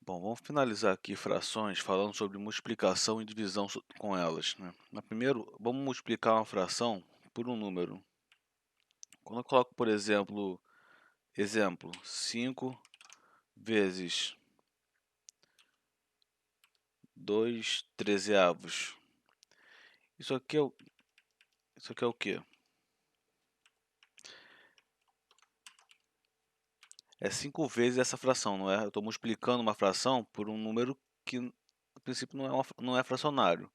Bom, vamos finalizar aqui frações falando sobre multiplicação e divisão com elas, né? Primeiro, vamos multiplicar uma fração por um número. Quando eu coloco, por exemplo, 5 vezes 2 trezeavos. Isso aqui é o quê? É 5 vezes essa fração, não é? Eu estou multiplicando uma fração por um número que, no princípio, não é fracionário.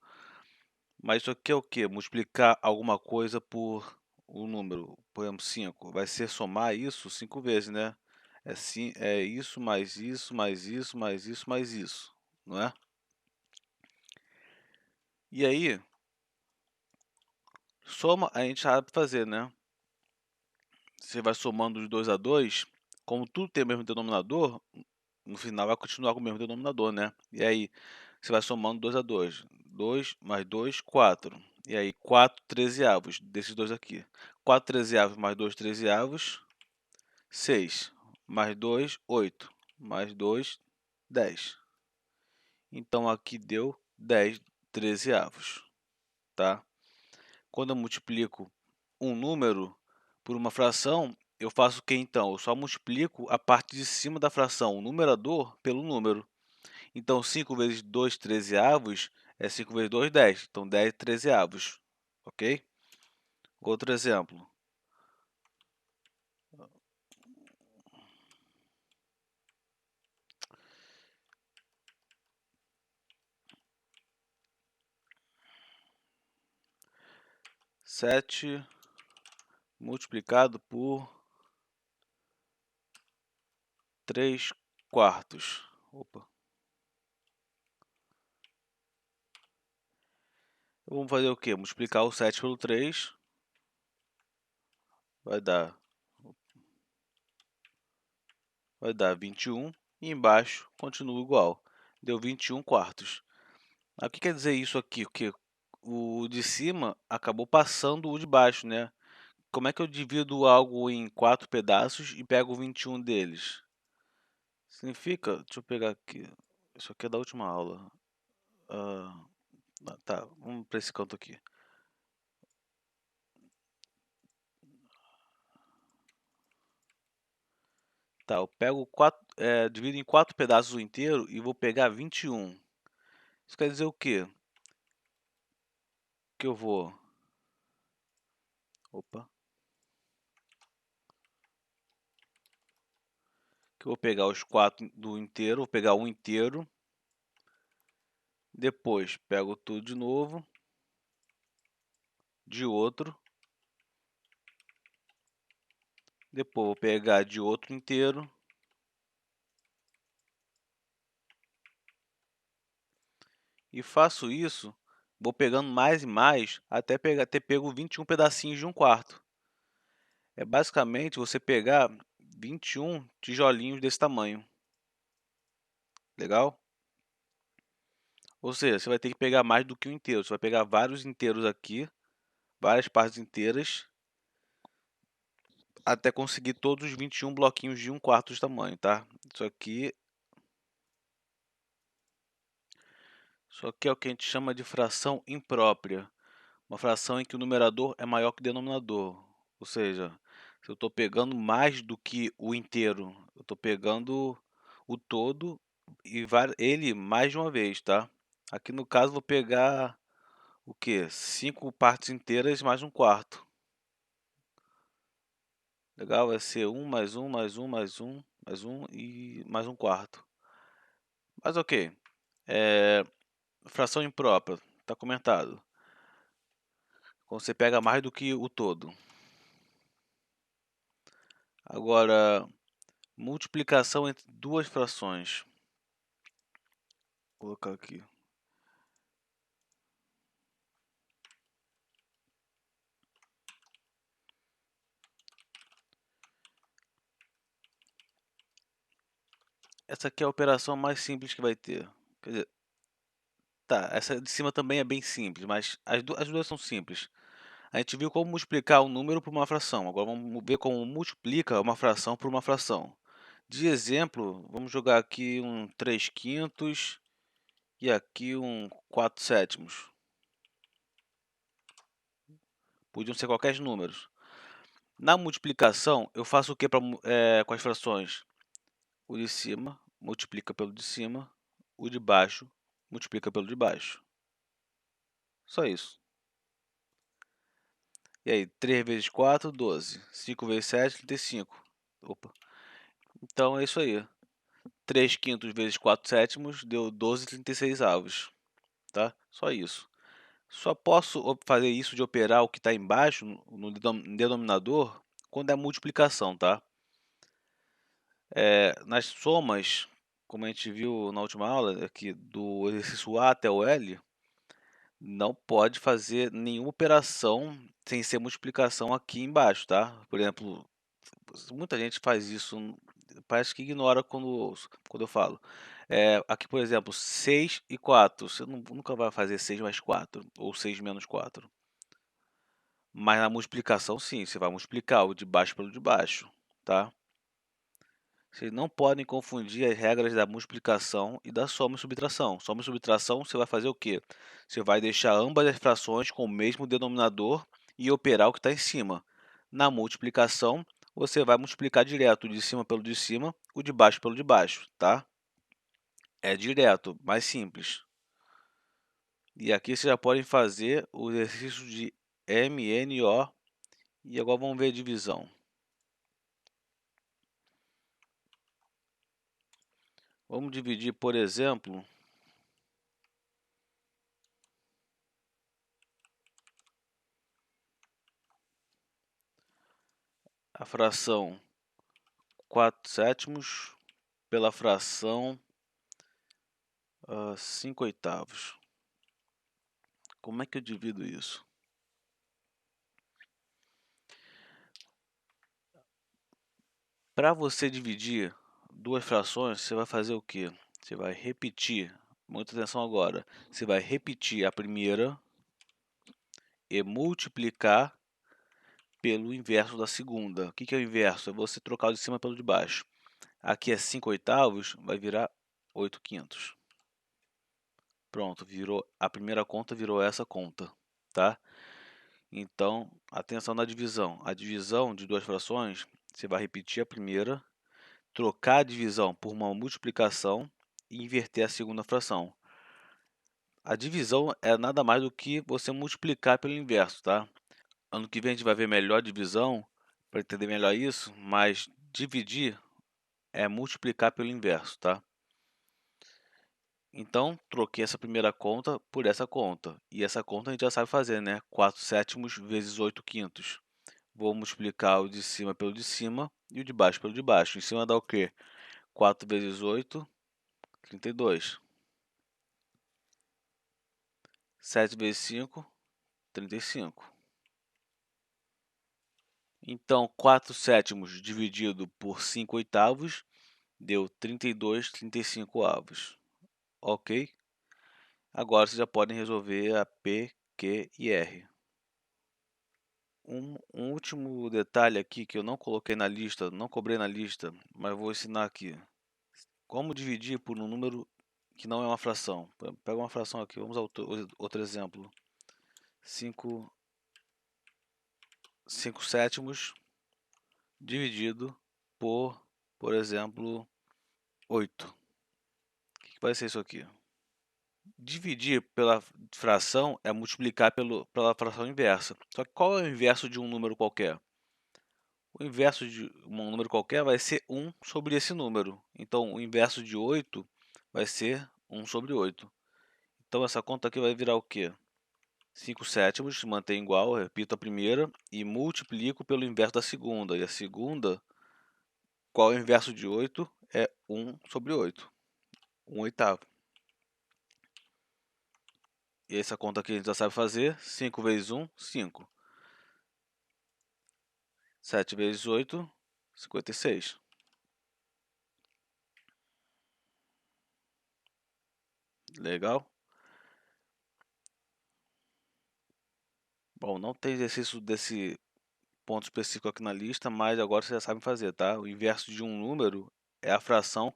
Mas isso aqui é o quê? Multiplicar alguma coisa por um número. Por exemplo, 5. Vai ser somar isso 5 vezes, né? É isso, mais isso, mais isso, mais isso, mais isso, não é? E aí, soma, a gente sabe fazer, né? Você vai somando de 2 a 2, como tudo tem o mesmo denominador, no final vai continuar com o mesmo denominador, né? E aí, você vai somando 2 a 2. 2 mais 2, 4. E aí, 4 trezeavos desses dois aqui. 4 trezeavos mais 2 trezeavos, 6. Mais 2, 8. Mais 2, 10. Então, aqui deu 10 trezeavos, tá? Quando eu multiplico um número por uma fração, eu faço o que então? Eu só multiplico a parte de cima da fração, o numerador, pelo número. Então, 5 vezes 2 trezeavos é 5 vezes 2, 10. Então, 10 trezeavos, ok? Outro exemplo. Sete multiplicado por 3 quartos. Opa. Vamos fazer o quê? Multiplicar o 7 pelo 3. Vai dar 21. E embaixo continua igual. Deu 21 quartos. Mas o que quer dizer isso aqui? Que o de cima acabou passando o de baixo, né? Como é que eu divido algo em 4 pedaços e pego 21 deles? Significa, deixa eu pegar aqui, isso aqui é da última aula. Tá, vamos para esse canto aqui. Tá, eu pego divido em 4 pedaços o inteiro e vou pegar 21. Isso quer dizer o quê? Que eu vou... Opa. Que eu vou pegar os 4 do inteiro, vou pegar um inteiro. Depois pego tudo de novo. De outro. Depois vou pegar de outro inteiro. E faço isso, vou pegando mais e mais, até ter pego 21 pedacinhos de 1/4. É basicamente você pegar 21 tijolinhos desse tamanho. Legal? Ou seja, você vai ter que pegar mais do que um inteiro. Você vai pegar vários inteiros aqui, várias partes inteiras, até conseguir todos os 21 bloquinhos de 1/4 de tamanho, tá? Isso aqui é o que a gente chama de fração imprópria. Uma fração em que o numerador é maior que o denominador. Ou seja, se eu estou pegando mais do que o inteiro, eu estou pegando o todo e ele mais de uma vez, tá? Aqui no caso vou pegar o que? 5 partes inteiras mais 1/4. Legal? Vai ser 1 mais 1 mais 1 mais 1 mais 1 e mais 1/4. Mas ok. Fração imprópria, está comentado. Quando você pega mais do que o todo. Agora, multiplicação entre duas frações. Vou colocar aqui. Essa aqui é a operação mais simples que vai ter. Quer dizer, tá, essa de cima também é bem simples, mas as duas são simples. A gente viu como multiplicar um número por uma fração. Agora vamos ver como multiplica uma fração por uma fração. De exemplo, vamos jogar aqui um 3/5 e aqui um 4/7. Podiam ser qualquer números. Na multiplicação, eu faço o que com as frações? O de cima multiplica pelo de cima, o de baixo multiplica pelo de baixo. Só isso. E aí, 3 vezes 4, 12. 5 vezes 7, 35. Opa. Então é isso aí. 3/5 vezes 4/7 deu 12/36, tá? Só isso. Só posso fazer isso de operar o que está embaixo, no denominador, quando é multiplicação, tá? Nas somas, como a gente viu na última aula, aqui do exercício A até o L, não pode fazer nenhuma operação sem ser multiplicação aqui embaixo, tá? Por exemplo, muita gente faz isso, parece que ignora quando eu falo. Aqui, por exemplo, 6 e 4, você nunca vai fazer 6 mais 4 ou 6 menos 4. Mas na multiplicação, sim, você vai multiplicar o de baixo pelo de baixo, tá? Vocês não podem confundir as regras da multiplicação e da soma e subtração. Soma e subtração, você vai fazer o quê? Você vai deixar ambas as frações com o mesmo denominador e operar o que está em cima. Na multiplicação, você vai multiplicar direto o de cima pelo de cima, o de baixo pelo de baixo, tá? É direto, mais simples. E aqui vocês já podem fazer o exercício de MNO. E agora vamos ver a divisão. Vamos dividir, por exemplo, a fração 4/7 pela fração 5/8. Como é que eu divido isso? Para você dividir duas frações, você vai fazer o quê? Você vai repetir, muita atenção agora, você vai repetir a primeira e multiplicar pelo inverso da segunda. O que é o inverso? É você trocar o de cima pelo de baixo. Aqui é 5/8, vai virar 8/5. Pronto, virou a primeira conta, virou essa conta, tá? Então, atenção na divisão. A divisão de duas frações, você vai repetir a primeira, trocar a divisão por uma multiplicação e inverter a segunda fração. A divisão é nada mais do que você multiplicar pelo inverso, tá? Ano que vem a gente vai ver melhor divisão, para entender melhor isso, mas dividir é multiplicar pelo inverso, tá? Então, troquei essa primeira conta por essa conta. E essa conta a gente já sabe fazer, né? 4/7 vezes 8/5. Vou multiplicar o de cima pelo de cima e o de baixo pelo de baixo. Em cima dá o quê? 4 vezes 8, 32. 7 vezes 5, 35. Então, 4/7 dividido por 5/8 deu 32/35. Ok? Agora vocês já podem resolver a P, Q e R. Um último detalhe aqui que eu não coloquei na lista, não cobrei na lista, mas vou ensinar aqui. Como dividir por um número que não é uma fração. Pega uma fração aqui, vamos ao outro exemplo. 5/7 dividido por exemplo, 8. O que vai ser isso aqui? Dividir pela fração é multiplicar pela fração inversa. Só que qual é o inverso de um número qualquer? O inverso de um número qualquer vai ser 1 sobre esse número. Então, o inverso de 8 vai ser 1 sobre 8. Então, essa conta aqui vai virar o quê? 5/7 mantém igual, repito a primeira, e multiplico pelo inverso da segunda. E a segunda, qual é o inverso de 8? É 1 sobre 8. 1/8. E essa conta aqui a gente já sabe fazer. 5 vezes 1, 5. 7 vezes 8, 56. Legal? Bom, não tem exercício desse ponto específico aqui na lista, mas agora vocês já sabem fazer, tá? O inverso de um número é a fração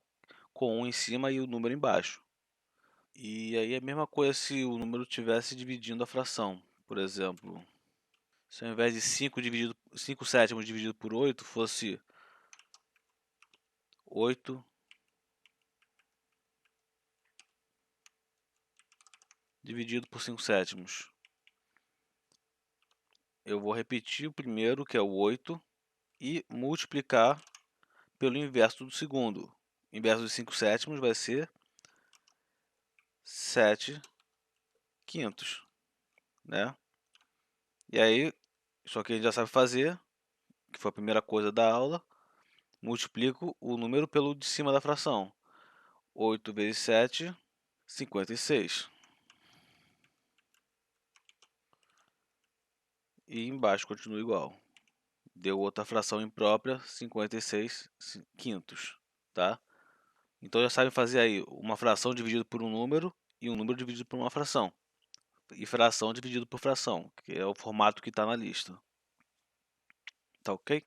com 1 em cima e o número embaixo. E aí é a mesma coisa se o número estivesse dividindo a fração. Por exemplo, se ao invés de 5 sétimos dividido por 8 fosse 8 dividido por 5 sétimos. Eu vou repetir o primeiro, que é o 8, e multiplicar pelo inverso do segundo. O inverso de 5 sétimos vai ser 7 quintos, né? E aí, isso aqui a gente já sabe fazer, que foi a primeira coisa da aula. Multiplico o número pelo de cima da fração. 8 vezes 7, 56. E embaixo continua igual. Deu outra fração imprópria, 56 quintos, tá? Então já sabem fazer aí uma fração dividida por um número e um número dividido por uma fração. E fração dividido por fração, que é o formato que está na lista. Tá ok?